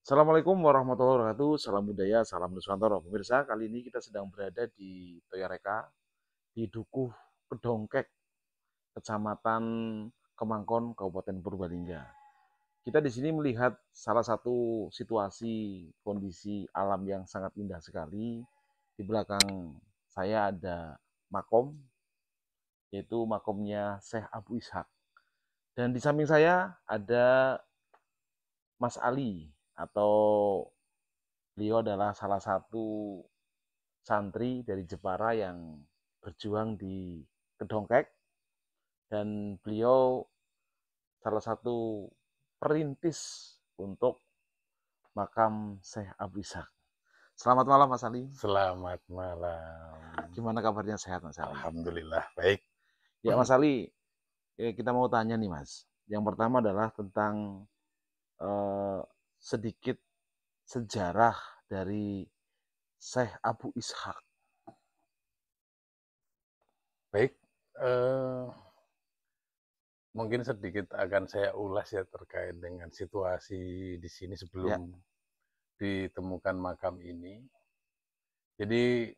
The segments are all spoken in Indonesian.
Assalamualaikum warahmatullahi wabarakatuh. Salam budaya, salam Nusantara. Pemirsa, kali ini kita sedang berada di Toyareka, di Dukuh Kedongkek, Kecamatan Kemangkon, Kabupaten Purbalingga. Kita di sini melihat salah satu situasi kondisi alam yang sangat indah sekali. Di belakang saya ada makom, yaitu makomnya Syekh Abu Ishak. Dan di samping saya ada Mas Ali, atau beliau adalah salah satu santri dari Jepara yang berjuang di Kedongkek, dan beliau salah satu perintis untuk makam Syekh Abu Ishak. Selamat malam Mas Ali. Selamat malam. Gimana kabarnya, sehat Mas Ali? Alhamdulillah baik. Ya Mas Ali, kita mau tanya nih Mas. Yang pertama adalah tentang sedikit sejarah dari Syekh Abu Ishak. Baik, eh, mungkin sedikit akan saya ulas ya terkait dengan situasi di sini Ya, sebelum ditemukan makam ini. Jadi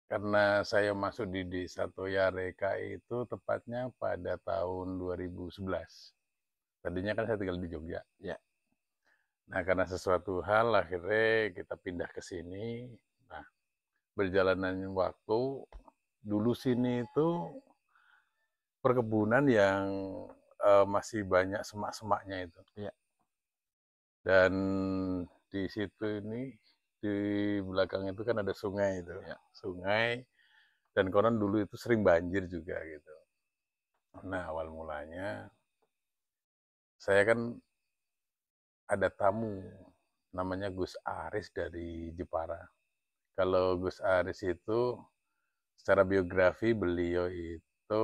karena saya masuk di Desa Toyareka itu tepatnya pada tahun 2011. Tadinya kan saya tinggal di Jogja. ya. Nah, karena sesuatu hal akhirnya kita pindah ke sini. Nah, berjalannya waktu, dulu sini itu perkebunan yang masih banyak semak-semaknya itu. Ya. Dan di situ ini, di belakang itu kan ada sungai itu. Ya. Sungai, dan konon dulu itu sering banjir juga gitu. Nah, awal mulanya, saya kan ada tamu, namanya Gus Aris dari Jepara. Kalau Gus Aris itu, secara biografi beliau itu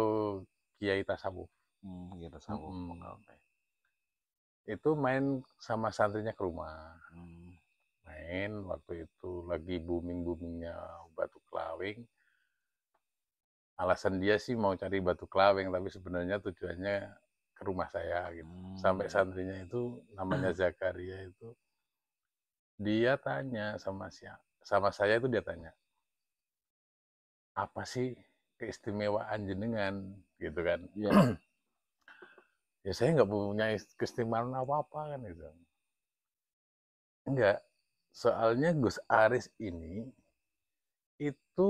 Kiai Tasawuf. Kita sambung. Mm-mm. Oke. Itu main sama santrinya ke rumah. Hmm. Main waktu itu lagi booming-boomingnya batu kelawing. Alasan dia sih mau cari batu kelawing, tapi sebenarnya tujuannya ke rumah saya gitu. Sampai santrinya itu namanya Zakaria itu, dia tanya sama saya itu, dia tanya, apa sih keistimewaan jenengan gitu kan. Ya. Ya saya nggak punya keistimewaan apa-apa kan gitu. Enggak, soalnya Gus Aris ini itu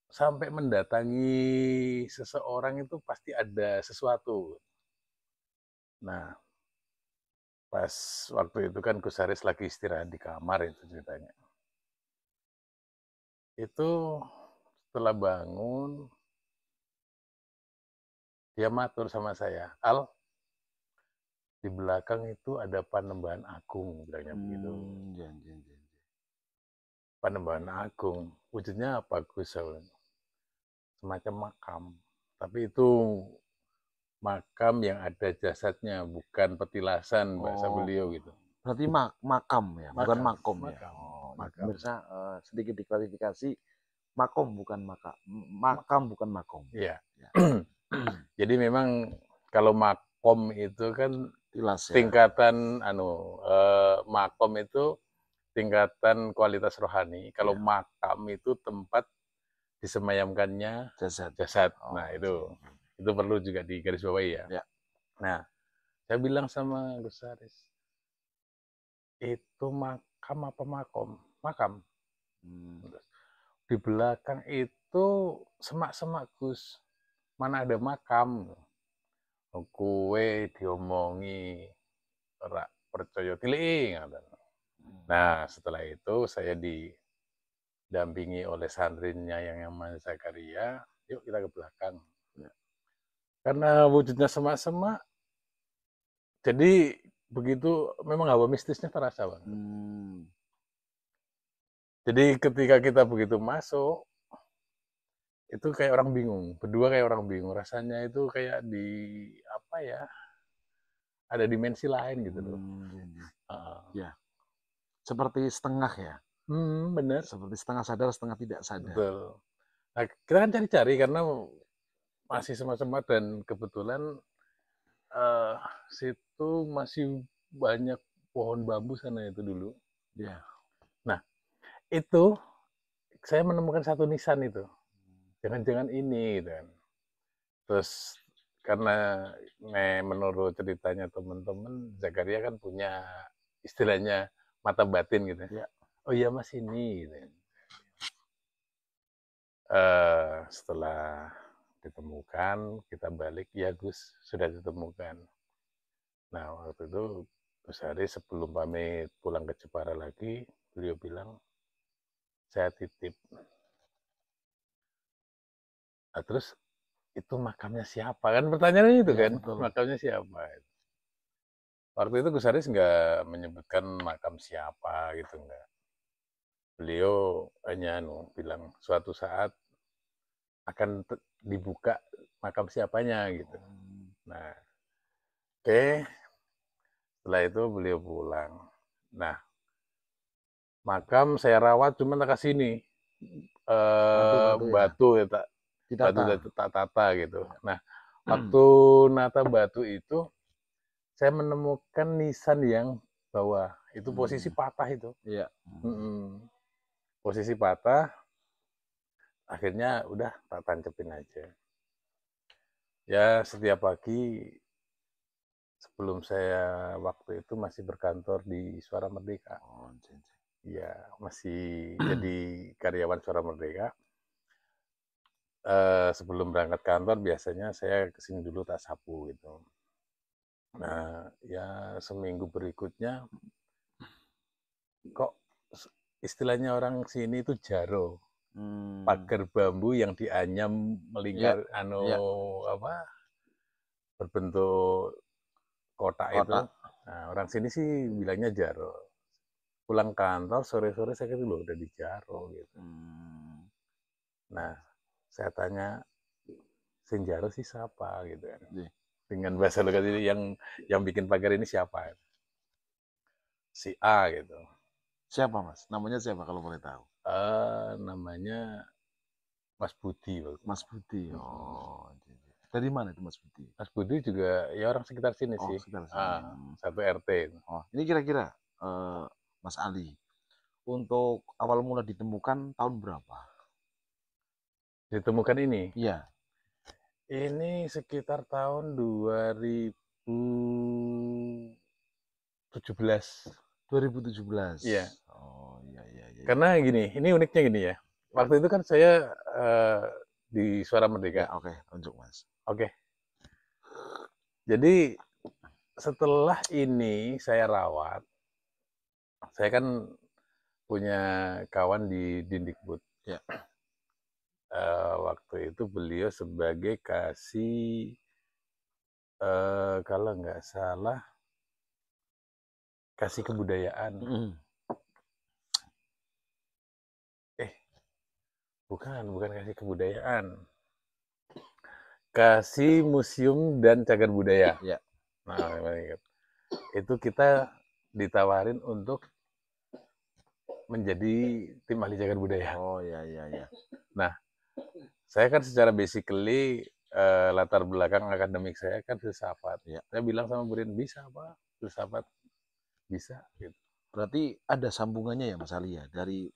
sampai mendatangi seseorang itu pasti ada sesuatu. Nah, pas waktu itu kan Gus Haris lagi istirahat di kamar itu ceritanya. Itu setelah bangun, dia matur sama saya, Al, di belakang itu ada Panembahan Agung, bilangnya begitu. Ya, ya, ya. Panembahan Agung, wujudnya apa Gus? Semacam makam. Tapi itu makam yang ada jasadnya, bukan petilasan bahasa Oh, beliau gitu. berarti makam ya, bukan Makam, makom ya. makam, Oh, ya, makam. pemirsa, sedikit diklarifikasi, makom bukan makam bukan makom. Iya. Ya. Jadi memang kalau makom itu kan Tilas ya. tingkatan makom itu tingkatan kualitas rohani. Kalau Ya. makam itu tempat disemayamkannya Jasad. jasad. Oh, Nah, itu perlu juga digarisbawahi ya. ya. Nah, saya bilang sama Gus Haris, itu makam apa makom? Makam. Hmm. Di belakang itu semak-semak Gus. Mana ada makam? Kue diomongi ora percaya tilik. Nah, setelah itu saya didampingi oleh santrinya yang namanya Zakaria, yuk kita ke belakang. Ya. Karena wujudnya semak-semak, jadi begitu memang hawa mistisnya terasa banget. Jadi ketika kita begitu masuk, itu kayak orang bingung, berdua kayak orang bingung. Rasanya itu kayak di apa ya? Ada dimensi lain gitu loh. Ya, ya. Uh, Ya. Seperti setengah ya. bener, Seperti setengah sadar, setengah tidak sadar. betul. Nah, kita kan cari-cari karena masih semak-semak, dan kebetulan situ masih banyak pohon bambu sana itu dulu. Ya. Nah, itu saya menemukan satu nisan itu. Jangan-jangan ini gitu kan. Terus karena menurut ceritanya teman-teman, Zakaria kan punya istilahnya mata batin gitu. Ya. Oh iya Mas ini gitu. Setelah ditemukan, kita balik, ya Gus sudah ditemukan. Nah waktu itu Gus Hari sebelum pamit pulang ke Jepara lagi, beliau bilang, saya titip. Nah, terus itu makamnya siapa? Kan pertanyaannya itu Ya, kan, betul. makamnya siapa? Waktu itu Gus Haris nggak menyebutkan makam siapa gitu, nggak. Beliau hanya bilang suatu saat akan dibuka makam siapanya gitu. Nah, oke, setelah itu beliau pulang. Nah, makam saya rawat cuma tak kasih ini Batu-batu ya. batu ya tak batu Ditata. tak tata gitu. Ya. Nah, waktu nata batu itu saya menemukan nisan yang bawah itu posisi patah itu. Iya. Posisi patah, akhirnya udah tak tancepin aja. Ya setiap pagi sebelum saya waktu itu masih berkantor di Suara Merdeka. Oh, Ya masih jadi karyawan Suara Merdeka. Sebelum berangkat kantor biasanya saya kesini dulu tak sapu gitu. Nah ya seminggu berikutnya kok istilahnya orang sini itu jaro. Pagar bambu yang dianyam Iya. melingkar Iya. apa berbentuk kotak itu. Kotak. Nah, orang sini sih bilangnya jaro. Pulang kantor sore-sore saya kira udah di jaro gitu. Nah, saya tanya sing jaro sih siapa gitu kan. Iya. Dengan bahasa logat ini yang bikin pagar ini siapa? Si A gitu. Siapa Mas? Namanya siapa kalau boleh tahu? Namanya Mas Budi. Mas Budi. Oh. Dari mana itu Mas Budi? Mas Budi juga ya orang sekitar sini Oh, sih. sekitar sini. Satu RT. Oh, ini kira-kira Mas Ali, untuk awal mula ditemukan tahun berapa? Ditemukan ini. Iya. Ini sekitar tahun 2017. 2017. Iya. Oh, iya, iya, iya. Karena gini, ini uniknya gini ya. Waktu itu kan saya di Suara Ya, Merdeka. oke, tunjuk Mas. Oke. Jadi setelah ini saya rawat, saya kan punya kawan di Dindikbud. Ya. Waktu itu beliau sebagai kasih kalau nggak salah kasih kebudayaan. Bukan kasih kebudayaan. Kasih museum dan cagar budaya. Ya. Nah, itu kita ditawarin untuk menjadi tim ahli cagar budaya. Oh, ya, ya, ya. Nah, saya kan secara basically latar belakang akademik saya kan filsafat. Ya. Saya bilang sama Burin, bisa apa? Filsafat bisa gitu. Berarti ada sambungannya ya Mas Ali ya, dari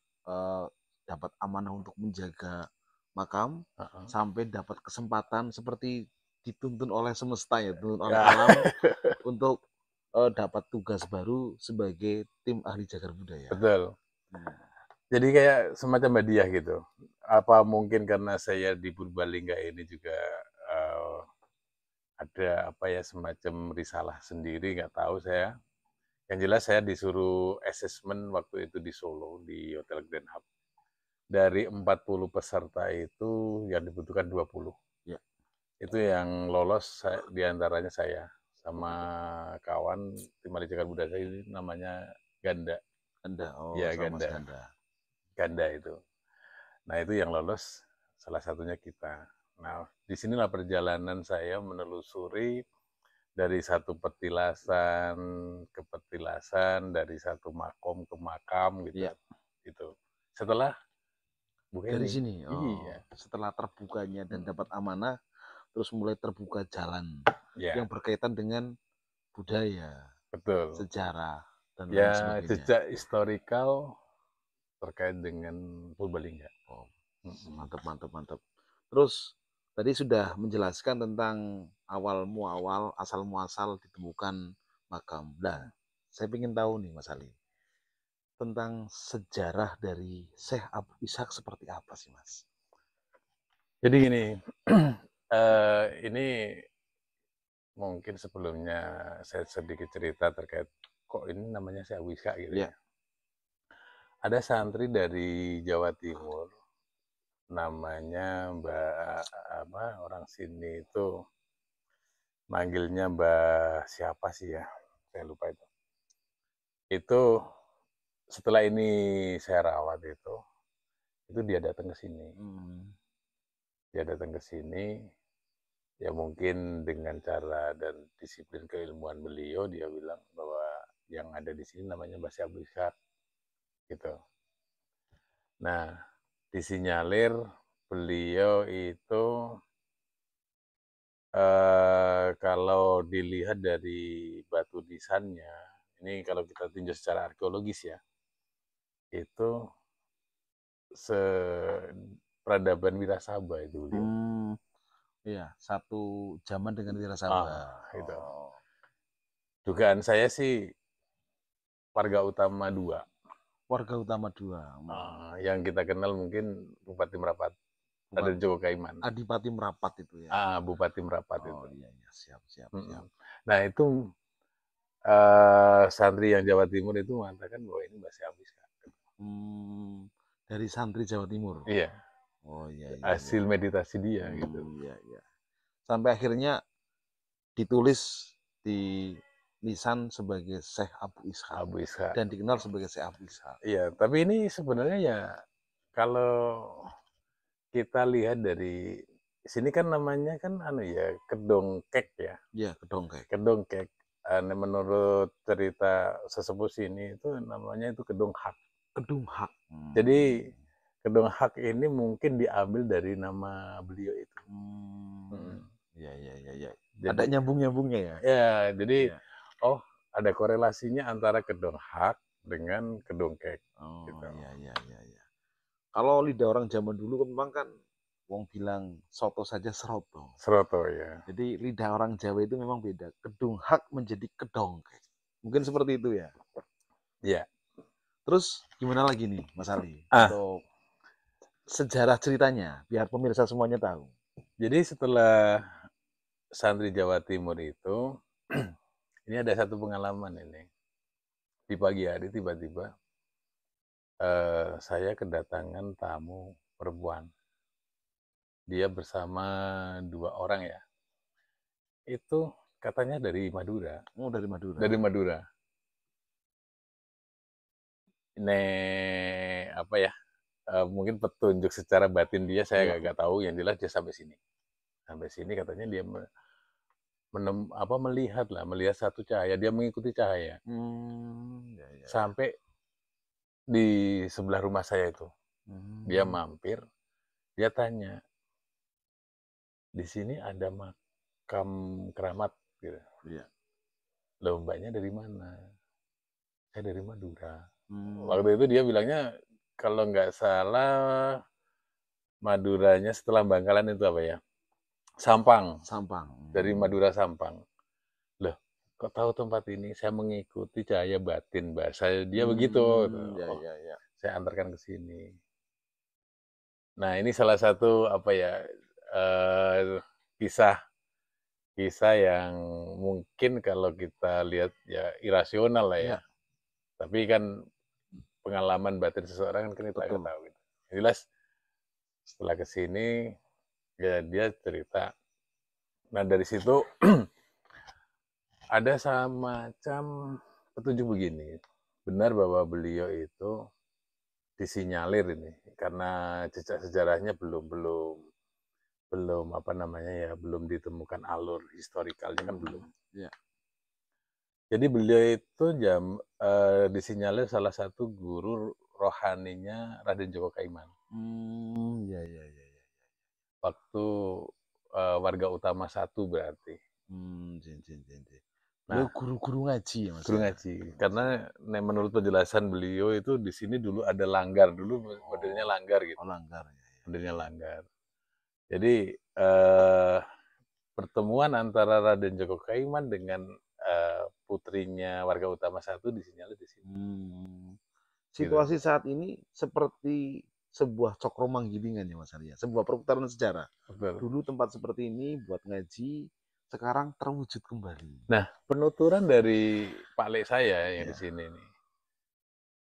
dapat amanah untuk menjaga makam sampai dapat kesempatan seperti dituntun oleh semesta ya, dituntun oleh alam untuk dapat tugas baru sebagai tim ahli cagar budaya. Betul. Jadi kayak semacam hadiah gitu. Apa mungkin karena saya di Purbalingga ini juga ada apa ya semacam risalah sendiri, nggak tahu saya. Yang jelas saya disuruh assessment waktu itu di Solo di Hotel Grand Hub. Dari 40 peserta itu yang dibutuhkan 20. Ya. Itu yang lolos diantaranya saya sama kawan tim ahli cagar budaya ini namanya Ganda. Ganda, oh Ya sama Mas Ganda. Ganda. Ganda itu. Nah itu yang lolos salah satunya kita. Nah disinilah perjalanan saya menelusuri dari satu petilasan ke petilasan, dari satu makom ke makam gitu. Ya. Itu. Setelah dari ini. sini, Iya. setelah terbukanya dan dapat amanah, terus mulai terbuka jalan Ya. yang berkaitan dengan budaya, Betul. sejarah. dan lain Ya, sebagainya. jejak historikal terkait dengan Purbalingga. Oh, Mm-mm. mantap, mantap, mantap. Terus tadi sudah menjelaskan tentang awal muawal, asal muasal ditemukan makam. Nah, saya ingin tahu nih Mas Ali, tentang sejarah dari Syekh Abu Ishak seperti apa sih Mas? Jadi gini, ini mungkin sebelumnya saya sedikit cerita terkait kok ini namanya Syekh Wiska gitu Ya. ya. Ada santri dari Jawa Timur, namanya Mbak apa orang sini itu manggilnya Mbak siapa sih ya? Saya lupa itu. Itu setelah ini saya rawat itu dia datang ke sini. Hmm. Dia datang ke sini, ya mungkin dengan cara dan disiplin keilmuan beliau, dia bilang bahwa yang ada di sini namanya Mbah Abu Ishak, gitu. Nah, disinyalir beliau itu kalau dilihat dari batu nisannya, ini kalau kita tinjau secara arkeologis ya, itu se peradaban Wirasaba itu beliau. Hmm. Iya, satu zaman dengan Ah, Wirasaba. itu. Oh, Dugaan saya sih warga utama 2. warga utama dua. Hmm. Yang kita kenal mungkin Bupati Merapat, Bupat Raden Djoko Kaiman. Adipati Merapat itu ya. Bupati Merapat Oh itu. iya, iya, siap, siap, Mm-mm. siap. Nah itu santri yang Jawa Timur itu mengatakan bahwa ini bahasa habis kan. Hmm. Dari santri Jawa Timur. Iya, Oh iya, iya, iya. hasil meditasi dia gitu. Iya, iya. Sampai akhirnya ditulis di lisan sebagai Syekh Abu Ishak Abu Ishak. dan dikenal sebagai Syekh Abu Ishak. Iya, tapi ini sebenarnya ya kalau kita lihat dari sini kan namanya kan ya kedongkek ya. Ya, kedongkek. Kedongkek. Menurut cerita sesepuh sini itu namanya itu kedonghak. Kedung Hak. Jadi Kedong Hak ini mungkin diambil dari nama beliau itu. Hmm. Hmm. Ya, ya, ya, ya. Ada Jadi nyambung-nyambungnya ya. jadi Ya. oh ada korelasinya antara Kedong Hak dengan Kedongkek Oh gitu. iya, iya, iya, iya. Kalau lidah orang zaman dulu kan memang kan wong bilang soto saja seroto. Seroto ya. Jadi lidah orang Jawa itu memang beda. Kedung Hak menjadi kedongkek. Mungkin seperti itu ya. Ya. Terus gimana lagi nih Mas Ali Ah, untuk sejarah ceritanya biar pemirsa semuanya tahu. jadi setelah santri Jawa Timur itu ini ada satu pengalaman ini. Di pagi hari tiba-tiba saya kedatangan tamu perempuan. Dia bersama 2 orang ya. Itu katanya dari Madura. Oh dari Madura. Dari Madura. Ini apa ya? Mungkin petunjuk secara batin dia saya Iya. nggak tahu. Yang jelas dia sampai sini. Sampai sini katanya dia melihat satu cahaya. Dia mengikuti cahaya Ya, ya, ya. sampai di sebelah rumah saya itu. Dia Hmm, mampir. Dia tanya, di sini ada makam keramat gitu. iya. Loh mbaknya dari mana? Saya dari Madura. Waktu itu Hmm, dia bilangnya kalau nggak salah Maduranya setelah Bangkalan itu apa ya? Sampang. Sampang. Dari Madura Sampang. Loh, kok tahu tempat ini? Saya mengikuti cahaya batin bahasa dia begitu. Ya, Oh, ya, ya. saya antarkan ke sini. Nah, ini salah satu apa ya kisah kisah yang mungkin kalau kita lihat ya irasional lah ya. Ya, Tapi kan pengalaman batin seseorang kan kita nggak betul. tahu. Gitu. Jelas setelah ke sini ya dia cerita. Nah dari situ ada semacam petunjuk begini. Benar bahwa beliau itu disinyalir ini karena jejak sejarahnya belum belum belum apa namanya ya belum ditemukan alur historikalnya kan belum. Ya. Jadi beliau itu disinyalir salah satu guru rohaninya Raden Djoko Kaiman. Ya, ya, ya, ya. Waktu warga utama 1 berarti. Jin, jin, jin, jin. Beliau Nah, guru-guru ngaji ya Mas guru ya? ngaji. Karena menurut penjelasan beliau itu di sini dulu ada langgar, dulu modelnya Oh, langgar gitu. oh Langgar ya. Modelnya langgar. Jadi pertemuan antara Raden Joko Kaiman dengan putrinya warga utama satu di sini. Hmm. Gitu. Situasi saat ini seperti sebuah cokro manggilingan ya Mas Arya, sebuah perputaran sejarah. Betul. Dulu tempat seperti ini buat ngaji, sekarang terwujud kembali. Nah, penuturan dari Pak Lek saya yang di Ya. sini nih,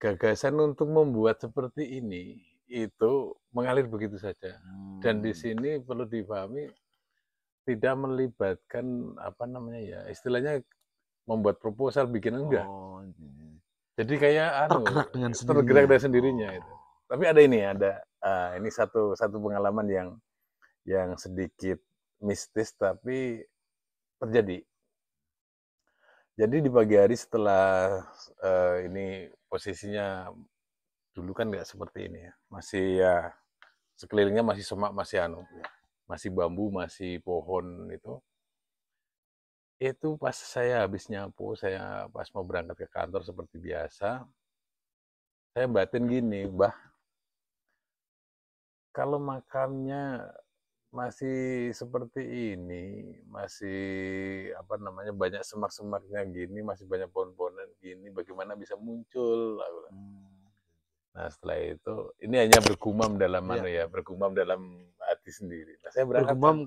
gagasan untuk membuat seperti ini itu mengalir begitu saja. Dan di Hmm. sini perlu dipahami tidak melibatkan apa namanya ya, istilahnya membuat proposal bikin enggak. Oh, ini. Jadi kayak Tergerak dengan tergerak sendirinya. dari sendirinya Oh. itu. Tapi ada ini, ini satu pengalaman yang sedikit mistis tapi terjadi. Jadi di pagi hari setelah ini posisinya dulu kan nggak seperti ini ya, masih ya sekelilingnya masih semak, masih masih bambu, masih pohon itu. Itu pas saya habis nyapu, saya pas mau berangkat ke kantor seperti biasa, saya batin gini, Mbah, kalau makamnya masih seperti ini, masih apa namanya banyak semak-semaknya gini, masih banyak pohon-pohonan gini, bagaimana bisa muncul? Hmm. Nah setelah itu, ini hanya bergumam dalam Ya. bergumam dalam hati sendiri. Nah saya berangkat kan, Bergumam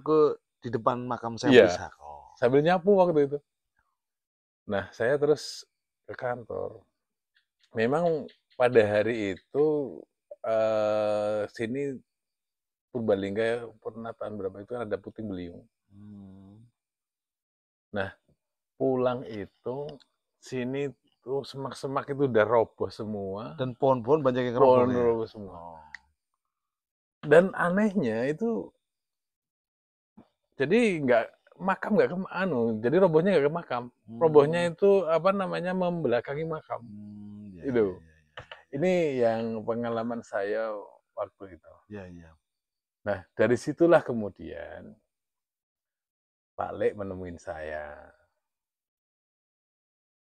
di depan makam Syekh iya, Ishak. Oh. sambil nyapu waktu itu. Nah saya terus ke kantor. Memang pada hari itu sini Purbalingga Penataan berapa itu ada puting beliung. Hmm. Nah pulang itu sini tuh semak-semak itu udah roboh semua, Dan pohon-pohon banyak yang roboh pohon ya. roboh semua. Oh. Dan anehnya itu jadi nggak makam nggak ke jadi robohnya nggak ke makam. Robohnya Hmm. itu apa namanya membelakangi makam. Hmm. Ya, ya, Itu. ya, ya. Ini yang pengalaman saya waktu itu. Ya, ya. Nah, dari situlah kemudian Pak Lek menemuin saya.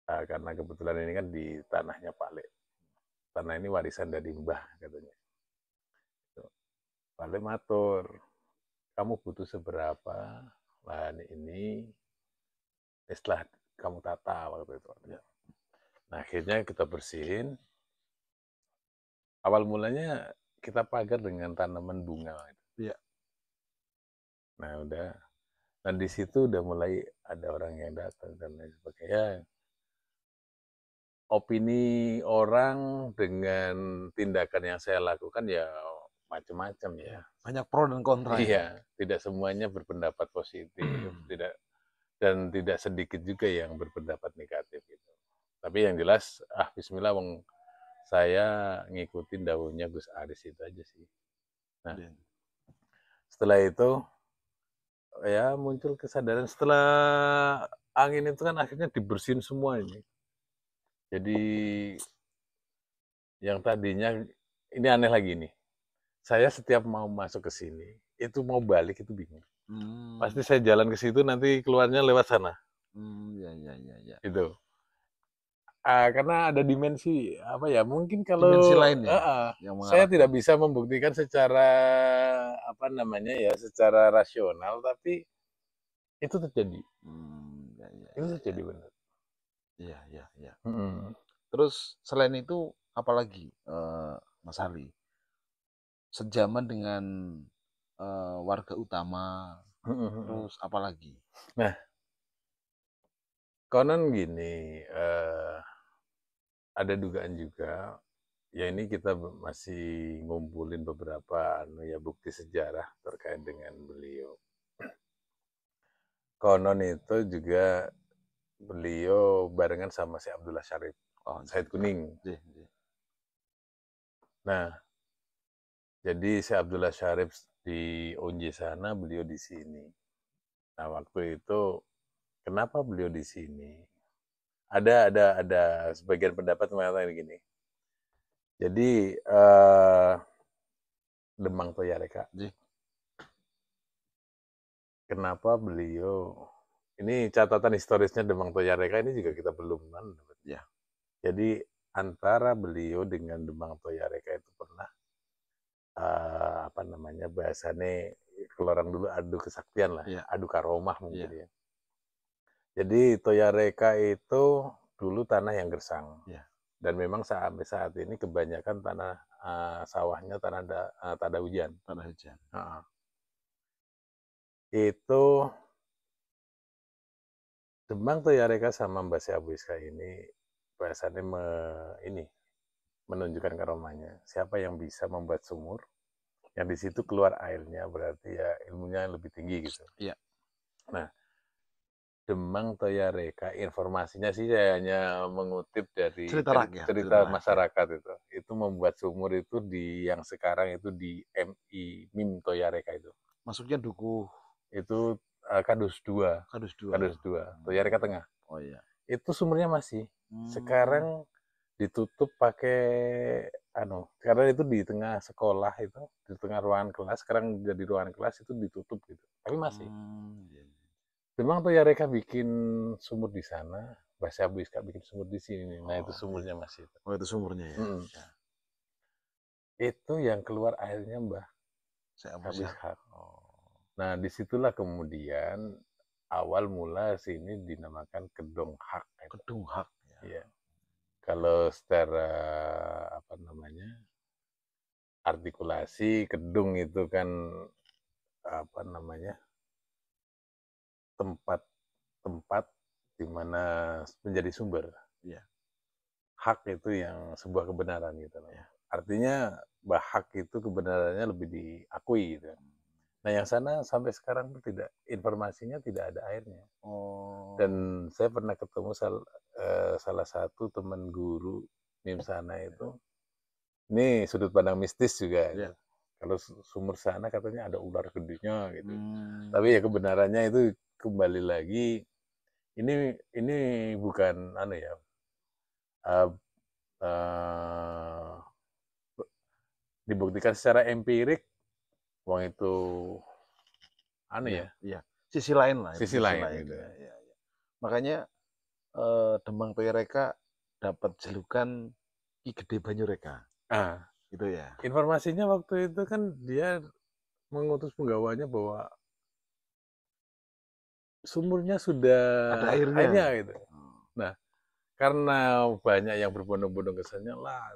Nah, karena kebetulan ini kan di tanahnya Pak Lek. Tanah ini warisan dari Mbah katanya. Pak Lek matur, kamu butuh seberapa lahan ini setelah kamu tata waktu itu. Ya. Nah, akhirnya kita bersihin. Awal mulanya kita pagar dengan tanaman bunga. Ya. Nah, udah. Dan di situ udah mulai ada orang yang datang dan lain sebagainya. Opini orang dengan tindakan yang saya lakukan ya macam-macam ya. Banyak pro dan kontra ya. Iya, tidak semuanya berpendapat positif, tidak dan tidak sedikit juga yang berpendapat negatif gitu. Tapi yang jelas, Bismillah, saya ngikutin daunnya Gus Aris itu aja sih. Nah, Ya. setelah itu ya muncul kesadaran setelah angin itu kan akhirnya dibersihin semua ini. Jadi yang tadinya ini aneh lagi nih. Saya setiap mau masuk ke sini, itu mau balik itu bingung. Hmm. Pasti saya jalan ke situ nanti keluarnya lewat sana. Ya, ya, ya, ya. Itu. Karena ada dimensi apa ya? Mungkin Dimensi kalau lain ya yang saya mengarahkan. tidak bisa membuktikan secara apa namanya ya, secara rasional, tapi itu terjadi. Ya, ya, Itu ya, ya. terjadi benar. Iya, iya, iya. Mm-mm. Terus selain itu apalagi Mas Ali? Sejaman dengan warga utama, Mm-mm. terus apalagi? Nah, konon gini, ada dugaan juga. Ya ini kita masih ngumpulin beberapa ya bukti sejarah terkait dengan beliau. Konon itu juga beliau barengan sama si Abdullah Syarif, Oh, Said Kuning. Nah, jadi si Abdullah Syarif di Unji sana, beliau di sini. Nah, waktu itu kenapa beliau di sini? Ada sebagian pendapat mengatakan gini. Jadi Demang Toyareka. Jih. Kenapa beliau ini catatan historisnya Demang Toyareka ini juga kita belum Ya. Jadi antara beliau dengan Demang Toyareka itu pernah apa namanya bahasanya kalau orang dulu adu kesaktian lah, Ya. adu karomah mungkin Ya. ya. Jadi Toyareka itu dulu tanah yang gersang. Ya. Dan memang sampai saat ini kebanyakan tanah sawahnya tanah hujan. Tanah hujan. Itu Demang Toyareka sama Mbah Abu Iska ini bahasanya menunjukkan karomahnya. Siapa yang bisa membuat sumur, yang di situ keluar airnya berarti ya ilmunya lebih tinggi gitu. Iya. Nah, Demang Toyareka informasinya sih saya hanya mengutip dari cerita masyarakat itu. Itu membuat sumur itu di yang sekarang itu di MIM Toyareka itu. Masuknya Dukuh. Itu Kadus 2. Kadus 2. Kadus 2. Toyareka Tengah. Oh iya. Itu sumurnya masih. Sekarang ditutup pakai karena itu di tengah sekolah itu, di tengah ruangan kelas, sekarang jadi ruangan kelas itu ditutup gitu. Tapi masih. Memang Toyareka bikin sumur di sana, Mbah Abu Iska bikin sumur di sini. Nah, itu sumurnya masih. Oh, itu sumurnya ya. Ya. Itu yang keluar airnya Mbah Abu Iska. Nah, disitulah kemudian awal mula sini dinamakan Kedong Hak. Kedong Hak. Ya. Kalau secara artikulasi kedung itu kan tempat di mana menjadi sumber. Ya. Hak itu yang sebuah kebenaran gitu. Ya. Artinya hak itu kebenarannya lebih diakui gitu. Nah, yang sana sampai sekarang tidak, informasinya tidak ada airnya. Dan saya pernah ketemu salah satu teman guru MIM sana itu. Ini sudut pandang mistis juga. Ya. Kalau sumur sana katanya ada ular gedenya gitu. Tapi ya kebenarannya itu kembali lagi ini bukan dibuktikan secara empirik. Uang itu sisi lain lah. Sisi lain gitu. Ya. Makanya Demang Toyareka dapat julukan Ki Gede Banyureka. Gitu ya. Informasinya waktu itu kan dia mengutus penggawanya bahwa sumurnya sudah ada airnya gitu. Nah, karena banyak yang berbondong-bondong ke sana lah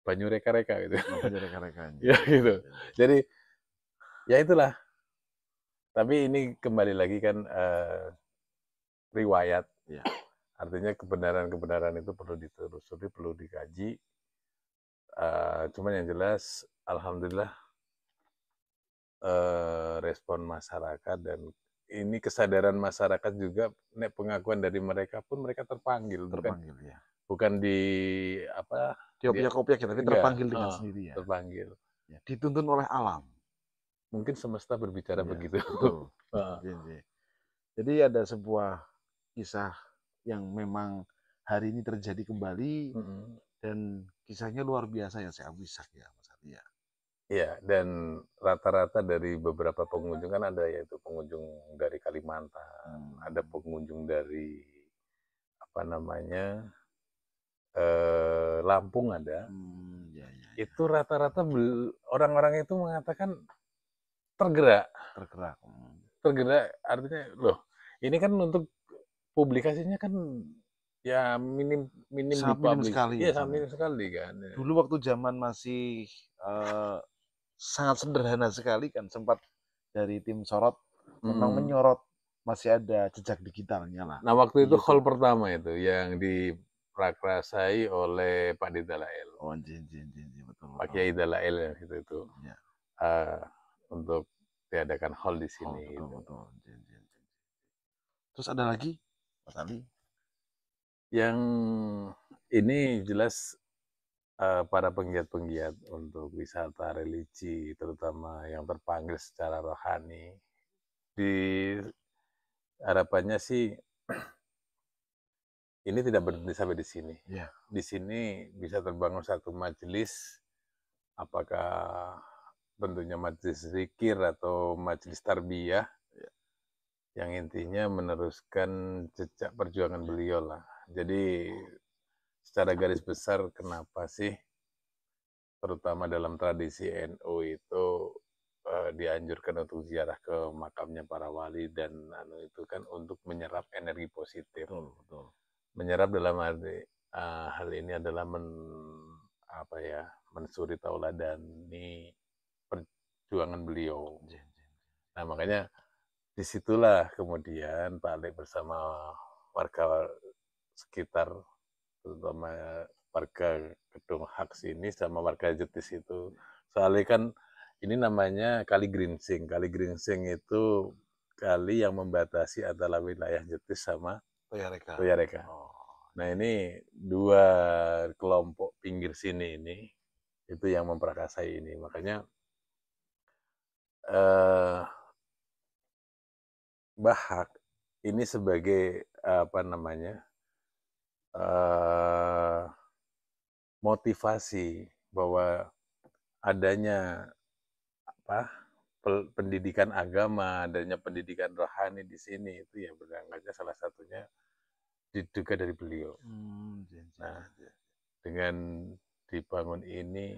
Banyureka-reka gitu. Banyureka-rekanya. Ya gitu. Jadi ya itulah. Tapi ini kembali lagi kan riwayat. Ya. Artinya kebenaran-kebenaran itu perlu ditelusuri, perlu dikaji. Cuman yang jelas, alhamdulillah respon masyarakat dan ini kesadaran masyarakat juga, pengakuan dari mereka pun mereka terpanggil ya. Bukan di diopiak-opiak, tapi terpanggil dengan sendiri ya. Terpanggil. Ya, dituntun oleh alam. Mungkin semesta berbicara begitu. Betul. Jadi ada sebuah kisah yang memang hari ini terjadi kembali dan kisahnya luar biasa ya, saya bisa ya, Mas Adi ya. Iya, dan rata-rata dari beberapa pengunjung kan ada yaitu pengunjung dari Kalimantan, ada pengunjung dari Lampung ada. Ya. Itu rata-rata orang-orang itu mengatakan tergerak. Tergerak artinya loh, ini kan untuk publikasinya kan ya minim sekali. Iya, minim sekali kan. Dulu waktu zaman masih sangat sederhana sekali kan, sempat dari tim sorot memang menyorot masih ada jejak digitalnya lah. Nah, waktu itu hall pertama itu yang diprakrasai oleh Pak Dalail. Oh, betul. Pak Kiai Dalail itu. Ya. Untuk diadakan hall di sini. Betul. Terus ada lagi, Mas Ali? Yang ini jelas para penggiat-penggiat untuk wisata religi, terutama yang terpanggil secara rohani, di harapannya sih ini tidak berhenti sampai di sini. Ya. Di sini bisa terbangun satu majelis, apakah bentuknya majelis zikir atau majelis tarbiyah, yang intinya meneruskan jejak perjuangan beliau lah. Jadi secara garis besar kenapa sih terutama dalam tradisi NU itu dianjurkan untuk ziarah ke makamnya para wali dan itu kan untuk menyerap energi positif. Betul, betul. Menyerap dalam arti hal ini adalah mensuri tauladani perjuangan beliau. Nah makanya disitulah kemudian Pak Alek bersama warga sekitar, terutama warga Gedung Hak sini sama warga Jetis itu. Soalnya kan ini namanya Kali Gringsing. Kali Gringsing itu kali yang membatasi antara wilayah Jetis sama Toyareka. Toyareka. Oh. Nah ini dua kelompok pinggir sini ini itu yang memperakasai ini. Makanya Bahak ini sebagai motivasi bahwa adanya pendidikan agama, adanya pendidikan rohani di sini itu ya berangkatnya salah satunya diduga dari beliau. Nah, dengan dibangun ini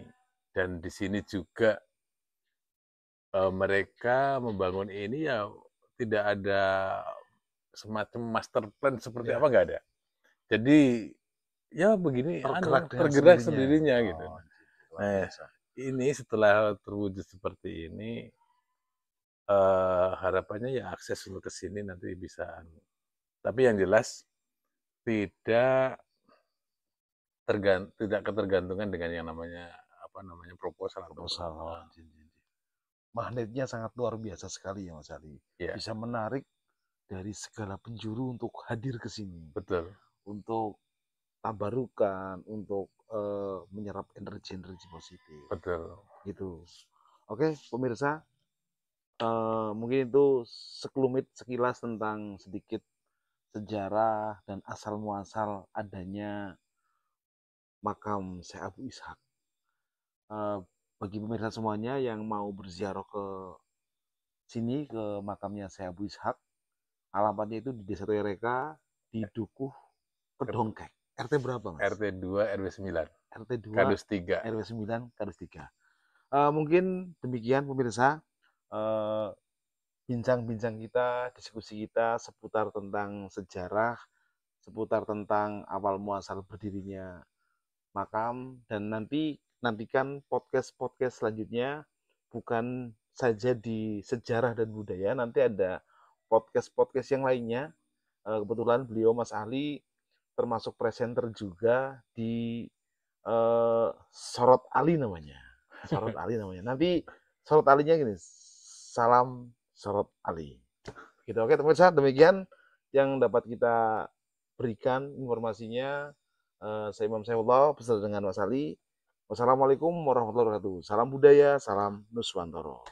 dan di sini juga mereka membangun ini ya tidak ada semacam master plan seperti apa, nggak ada. Jadi ya begini tergerak sendirinya gitu. Nah, ini setelah terwujud seperti ini harapannya ya akses untuk ke sini nanti bisa. Tapi yang jelas tidak ketergantungan dengan yang namanya proposal. Magnetnya sangat luar biasa sekali ya Mas Ali. Ya. Bisa menarik dari segala penjuru untuk hadir ke sini. Betul. Untuk tabarukan, untuk menyerap energi-energi positif. Betul. Gitu. Oke, pemirsa, mungkin itu sekilas tentang sedikit sejarah dan asal muasal adanya makam Syekh Abu Ishak. Bagi pemirsa semuanya yang mau berziarah ke sini ke makamnya Syekh Abu Ishak, alamatnya itu di Desa Toyareka di Dukuh Kedongkek. RT berapa, Mas? RT 2 RW 9. RT 2 Kadus 3. RW 9 Kadus 3. Mungkin demikian pemirsa bincang-bincang kita, diskusi kita seputar tentang sejarah, seputar tentang awal muasal berdirinya makam, dan nantikan podcast-podcast selanjutnya bukan saja di sejarah dan budaya, nanti ada podcast-podcast yang lainnya. Kebetulan beliau Mas Ali termasuk presenter juga di Sorot Ali namanya. Sorot Ali namanya. Nanti Sorot Alinya gini, salam Sorot Ali. Gitu. Oke teman-teman, demikian yang dapat kita berikan informasinya. Saya Imam Saifullah beserta dengan Mas Ali. Wassalamualaikum warahmatullahi wabarakatuh. Salam budaya, salam Nuswantoro.